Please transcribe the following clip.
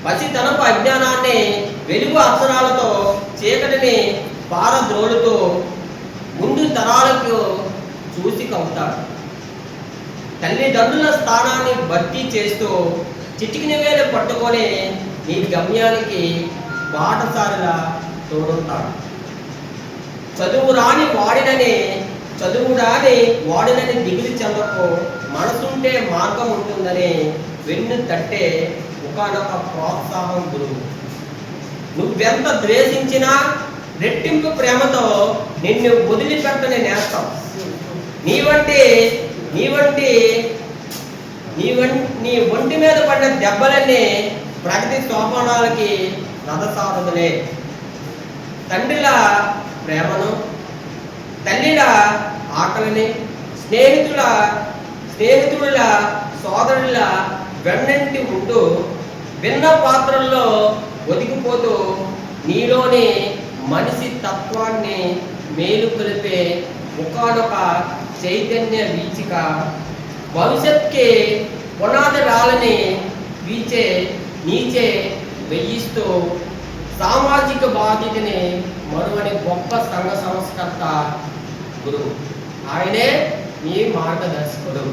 పసితనపు అజ్ఞానాన్ని వెలుగు అక్షరాలతో చీకటిని పారద్రోలుతూ ముందు తరాలకు చూసి కవుతాడు. తల్లిదండ్రుల స్థానాన్ని భర్తీ చేస్తూ చిటికిన వేలు పట్టుకొని నీ గమ్యానికి బాటసారిలా తోడుంటాడు. చదువురాని వాడినని దిగులు చెందకు, మనసుంటే మార్గం ఉంటుందని వెన్ను తట్టే ఒకనొక ప్రోత్సాహం గురువు. నువ్వెంత ద్వేషించినా రెట్టింపు ప్రేమతో నిన్ను వదిలిపెట్టని నేస్తం. నీ ఒంటి మీద పడిన దెబ్బలన్నీ ప్రగతి సోపానాలకి రథసారథులే. తండ్రిల ప్రేమను, తల్లిల ఆకలిని, స్నేహితుల సోదరుల వెన్నంటి ఉంటూ భిన్న పాత్రల్లో ఒదిగిపోతూ నీలోని మనిషి తత్వాన్ని మేలు కొలిపే ఒకనొక చైతన్య వీచిక, భవిష్యత్కి పునాది రాలని నీచే వెయ్యిస్తూ సామాజిక బాధ్యతని మరువని గొప్ప సంఘ సంస్కర్త గురువు. ఆయనే మీ మార్గదర్శకుడు.